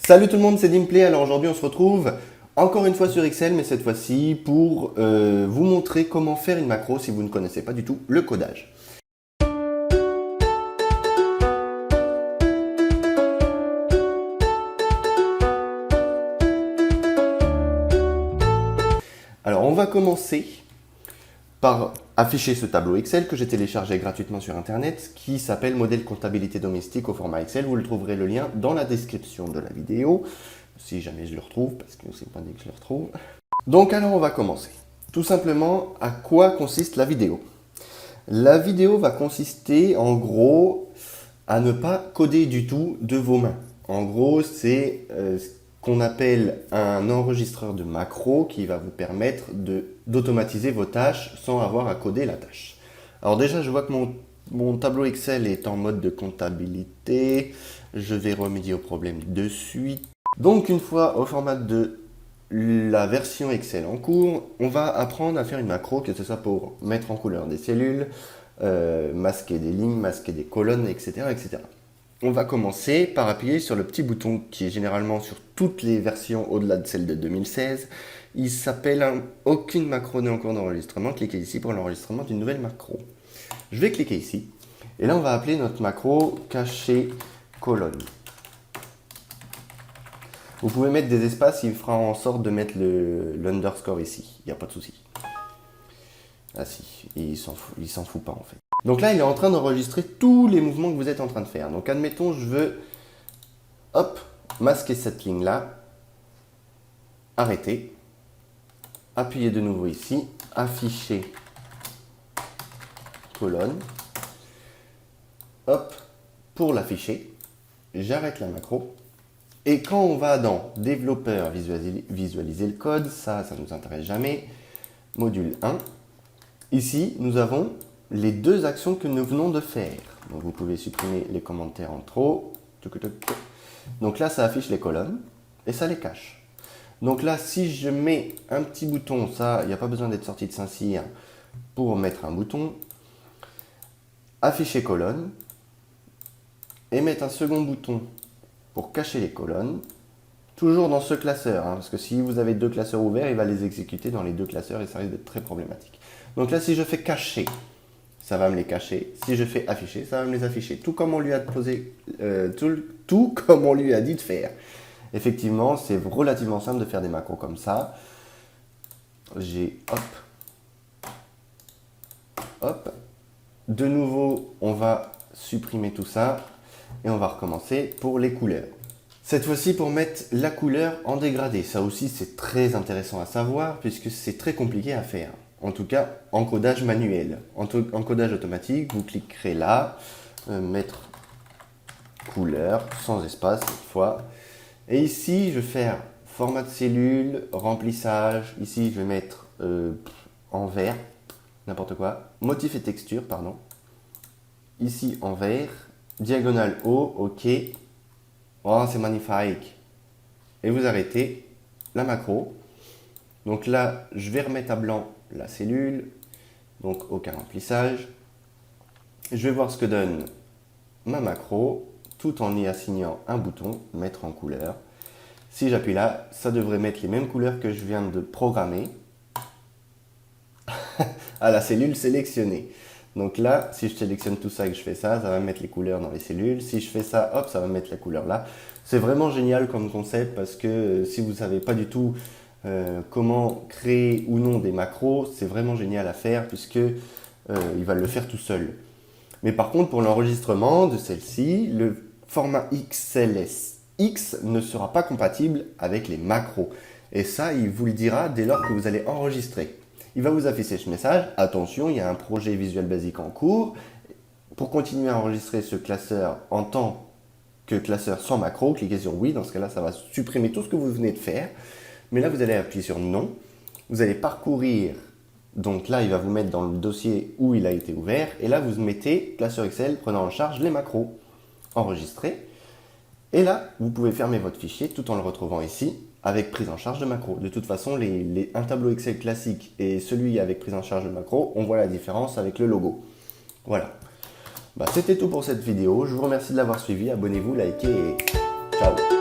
Salut tout le monde, c'est Dimplay. Alors aujourd'hui on se retrouve encore une fois sur Excel, mais cette fois-ci pour vous montrer comment faire une macro si vous ne connaissez pas du tout le codage. Alors on va commencer par afficher ce tableau Excel que j'ai téléchargé gratuitement sur internet qui s'appelle modèle comptabilité domestique au format Excel. Vous le trouverez le lien dans la description de la vidéo, si jamais je le retrouve, parce que c'est pas dit que je le retrouve. Donc alors on va commencer. Tout simplement, à quoi consiste la vidéo? La vidéo va consister en gros à ne pas coder du tout de vos mains. En gros, c'est ce qu'on appelle un enregistreur de macro qui va vous permettre d'automatiser vos tâches sans avoir à coder la tâche. Alors déjà, je vois que mon tableau Excel est en mode de comptabilité. Je vais remédier au problème de suite. Donc une fois au format de la version Excel en cours, on va apprendre à faire une macro, que ce soit pour mettre en couleur des cellules, masquer des lignes, masquer des colonnes, etc., etc. On va commencer par appuyer sur le petit bouton qui est généralement sur toutes les versions au-delà de celle de 2016. Il s'appelle Aucune macro n'est en cours d'enregistrement. Cliquez ici pour l'enregistrement d'une nouvelle macro. Je vais cliquer ici. Et là, on va appeler notre macro cacher colonne. Vous pouvez mettre des espaces, il fera en sorte de mettre l'underscore ici. Il n'y a pas de souci. Ah si, il s'en fout pas en fait. Donc là, il est en train d'enregistrer tous les mouvements que vous êtes en train de faire. Donc admettons, je veux, hop, masquer cette ligne-là, arrêter, appuyer de nouveau ici, afficher colonne, hop, pour l'afficher, j'arrête la macro. Et quand on va dans développeur, visualiser le code, ça ne nous intéresse jamais, module 1, ici, nous avons les deux actions que nous venons de faire. Donc vous pouvez supprimer les commentaires en trop. Donc là, ça affiche les colonnes et ça les cache. Donc là, si je mets un petit bouton, ça, il n'y a pas besoin d'être sorti de Saint-Cyr pour mettre un bouton. Afficher colonne et mettre un second bouton pour cacher les colonnes. Toujours dans ce classeur, parce que si vous avez deux classeurs ouverts, il va les exécuter dans les deux classeurs et ça risque d'être très problématique. Donc là, si je fais cacher, ça va me les cacher. Si je fais afficher, ça va me les afficher. Tout comme on lui a tout comme on lui a dit de faire. Effectivement, c'est relativement simple de faire des macros comme ça. J'ai hop. De nouveau, on va supprimer tout ça et on va recommencer pour les couleurs. Cette fois-ci pour mettre la couleur en dégradé. Ça aussi, c'est très intéressant à savoir puisque c'est très compliqué à faire. En tout cas, en codage manuel. En codage automatique, vous cliquerez là, mettre couleur, sans espace cette fois. Et ici, je vais faire format de cellule, remplissage. Ici, je vais mettre en vert, n'importe quoi. Motif et texture, pardon. Ici, en vert. Diagonale haut, OK. Oh, c'est magnifique. Et vous arrêtez la macro. Donc là, je vais remettre à blanc la cellule, donc aucun remplissage. Je vais voir ce que donne ma macro, tout en y assignant un bouton, mettre en couleur. Si j'appuie là, ça devrait mettre les mêmes couleurs que je viens de programmer à la cellule sélectionnée. Donc là, si je sélectionne tout ça et que je fais ça, ça va mettre les couleurs dans les cellules. Si je fais ça, hop, ça va mettre la couleur là. C'est vraiment génial comme concept parce que si vous ne savez pas du tout comment créer ou non des macros, c'est vraiment génial à faire puisque il va le faire tout seul. Mais par contre, pour l'enregistrement de celle-ci, le format XLSX ne sera pas compatible avec les macros. Et ça, il vous le dira dès lors que vous allez enregistrer. Il va vous afficher ce message. Attention, il y a un projet Visual Basic en cours. Pour continuer à enregistrer ce classeur en tant que classeur sans macro, cliquez sur oui. Dans ce cas-là, ça va supprimer tout ce que vous venez de faire. Mais là, vous allez appuyer sur non. Vous allez parcourir. Donc là, il va vous mettre dans le dossier où il a été ouvert. Et là, vous mettez classeur Excel prenant en charge les macros. Enregistrer. Et là, vous pouvez fermer votre fichier tout en le retrouvant ici avec prise en charge de macro. De toute façon, un tableau Excel classique et celui avec prise en charge de macro, on voit la différence avec le logo. Voilà. C'était tout pour cette vidéo. Je vous remercie de l'avoir suivi. Abonnez-vous, likez et ciao.